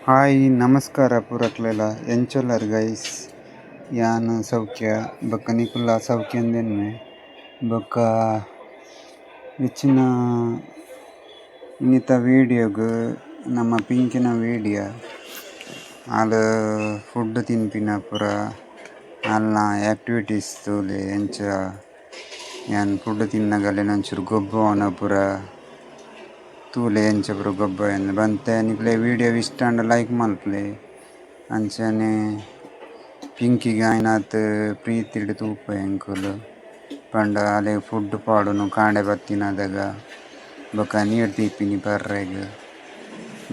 Hi ನಮಸ್ಕಾರ ಪೂರಕ್ಲೆಲ ಎಂಚೊಲ್ಲರ್ guys. ಯಾನ್ ಸೌಖ್ಯ ಬೊಕ್ಕ ನಿಕುಲ್ಲ ಸೌಖ್ಯಂದೆನ್ನೆ. ಬೊಕ್ಕ ಹೆಚ್ಚಿನ ಇನ್ನಿತ ವೀಡಿಯೋಗ್ ನಮ್ಮ ಪಿಂಕಿನ ವೀಡಿಯೋ ಆಲ್ ಫುಡ್ ತಿನ್ಪಿನ ಪೂರ ಆಲ್ನ ಆ್ಯಕ್ಟಿವಿಟೀಸ್ ತೂಲೆ ಎಂಚ ಯಾನ್ ಫುಡ್ ತಿನ್ನಗಲೆನ ಒಂಚೂರು ಗೊಬ್ಬವನ ಪೂರ ತೂಲೆ ಎಂಚ ಪೂರ ಗೊಬ್ಬ ಎಂದು ಬಂತೆ ನಿಕ್ಲೆ ವೀಡಿಯೋ ಇಷ್ಟ ಅಂಡ ಲೈಕ್ ಮಲ್ಪಲೆ ಅಂಚನೆ ಪಿಂಕಿಗೆ ಆಯ್ನಾತ್ ಪ್ರೀತಿಡ್ ತೂಪ ಎಂಕುಲು ಪಂಡ ಅಲೆ ಫುಡ್ ಪಾಡುನು ಕಾಂಡೆ ಬತ್ತಿನದಾಗ ಬೊಕ ನೀರು ದೀಪಿನಿ ಬರ್ರೆಗ್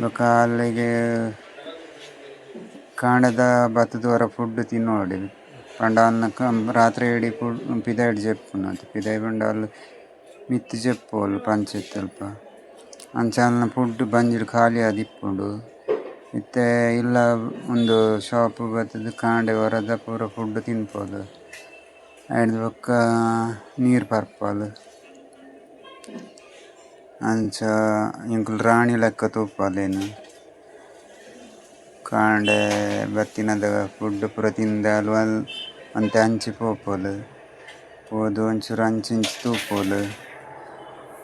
ಬೊಕ ಅಲ್ಲಿಗೆ ಕಾಂಡದ ಬತ್ತದವರ ಫುಡ್ ತಿನ್ನೋಡು ಪಂಡ ಅನ್ನ ರಾತ್ರಿ ಇಡೀ ಪಿದಾಯ್ಡ್ ಜೆಪ್ಪುನು ಅಂತ ಪಿದಾಯ್ ಪಂಡ ಅಲ್ಲಿ ಮಿತ್ತು ಜೆಪ್ಪೋಲು ಪಂಚಾಯತ್ ಅಲ್ಪ ಅಂಚಾಲ್ನ ಫುಡ್ ಬಂಜಿಡ್ ಖಾಲಿ ಆದಿಪ್ಪುಂಡು. ಇತ್ತೆ ಇಲ್ಲ ಒಂದು ಶಾಪ್ ಬತ್ತದ ಕಾಂಡೆ ಹೊರದ ಪೂರ ಫುಡ್ ತಿನ್ಪೋಡು ಆಯ್ದು ಬೊಕ್ಕ ನೀರು ಪರ್ಪೋಲು ಅಂಚ ಎಂಕುಲು ರಾಣಿ ಲೆಕ್ಕ ತೂಪಾಲೇನು ಕಾಂಡೆ ಬತ್ತಿನದ ಫುಡ್ ಪೂರ ತಿಂದಾಲು ಅಂತೆ ಹಂಚಿ ಪೋಪೋಲು ಪೋದು ಒಂಚೂರು ಅಂಚಿಂಚಿ ತೂಪೋಲು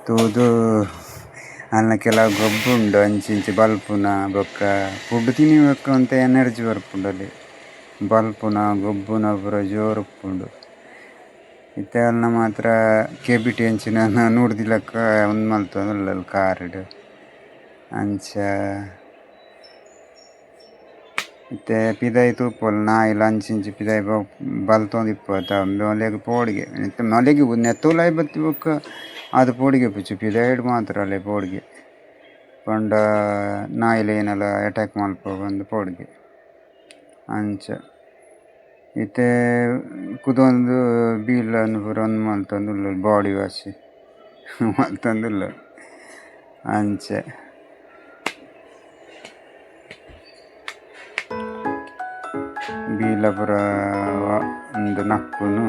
ತೂದು ಅನ್ನ ಕೆಲವು ಗೊಬ್ಬು ಉಂಡು ಅಂಚಿಂಚಿ ಬಲ್ಪುನ ಬೊಕ್ಕ ಫುಡ್ ತಿನ್ನಿಬೊಕ್ಕ ಒಂತೆ ಎನರ್ಜಿ ಬರ್ಪುಂಡು ಅಲ್ಲಿ ಬಲ್ಪುನ ಗೊಬ್ಬುನ ಪೂರ ಜೋರು ಉಪ್ಪುಂಡು. ಇತ್ತೆ ಅಲ್ನ ಮಾತ್ರ ಕೆಬಿಟಿ ಎಂಚಿನ ನೂಡ್ದಿಲಕ್ಕ ಒಂದು ಮಲ್ತೊಂದುಲ್ಲ ಕಾರ್ಡ್ ಅಂಚ ಇತ್ತೆ ಪಿದಾಯಿ ತೂಪೋಲು ನಾಯಿಲ್ ಅಂಚಿಂಚಿ ಪಿದಾಯಿ ಬಲ್ತೊಂದಿಪ್ಪೋತ ಮೊಲೆಗ್ ಪೋಡಿಗೆ ಮೊಲೆಗೆ ನೆತ್ತೋಲಾಯ್ ಬತ್ತಿ ಬೊಕ್ಕ ಅದು ಪೋಡಿಗೆ ಪುಚ್ಚು ಪಿದಾಯ್ಡ್ ಮಾತ್ರ ಅಲ್ಲೇ ಪೋಡಿಗೆ ಪಂಡ ನಾಯಿಲ್ ಏನಲ ಅಟ್ಯಾಕ್ ಮಲ್ಪ ಬಂದು ಪೋಡಿಗೆ ಅಂಚ ಇತ್ತೆ ಕುದೊಂದು ಬೀಲನ್ನು ಪೂರ ಒಂದು ಮಲ್ತೊಂದುಲ್ಲ ಬಾಡಿ ವಾಶ್ ಮಲ್ತೊಂದುಲ್ಲ ಅಂಚೆ ಬೀಲ ಪೂರ ಒಂದು ನಕ್ಕುನು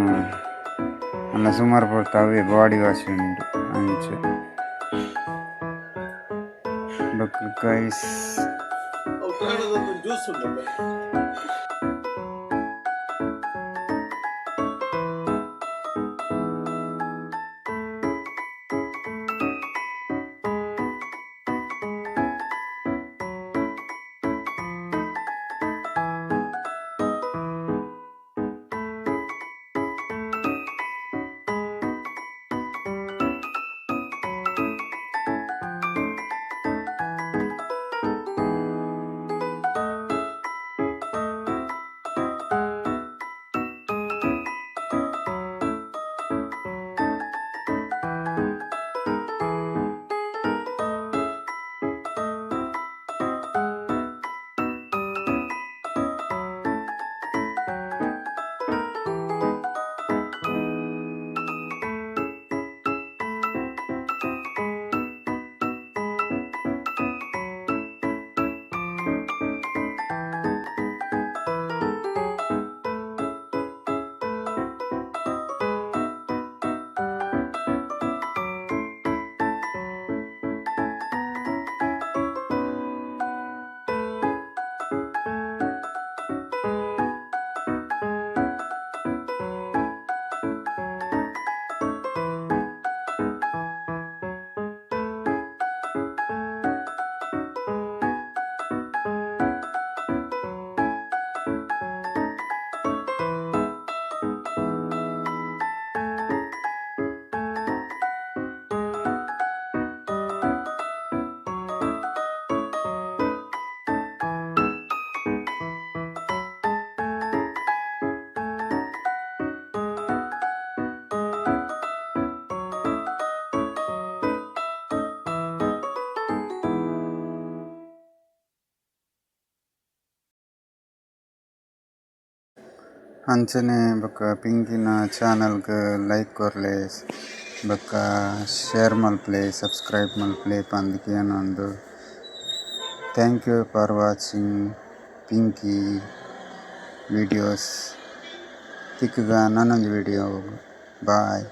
ಅನ್ನ ಸುಮಾರು ಪೊರ್ತು ಅವೇ ಬಾಡಿ ವಾಶ್ ಉಂಡು ಅಂಚೆ ಬೊಕ್ಕ ಗೈಸ್ ಅಂಚನೆ ಬೊಕ್ಕ ಪಿಂಕಿನ ಚಾನಲ್ಗೆ ಲೈಕ್ ಕೊರ್ಲೆ ಬೊಕ್ಕ ಶೇರ್ ಮಲ್ಪಲೆ ಸಬ್ಸ್ಕ್ರೈಬ್ ಮಲ್ಪಲೆ ಪಂದ್ಕೆ ಏನೊಂದು thank you for watching Pinky videos ತಿಕ್ಕಗ ನನ್ನೊಂದು ವಿಡಿಯೋ ಬಾಯ್.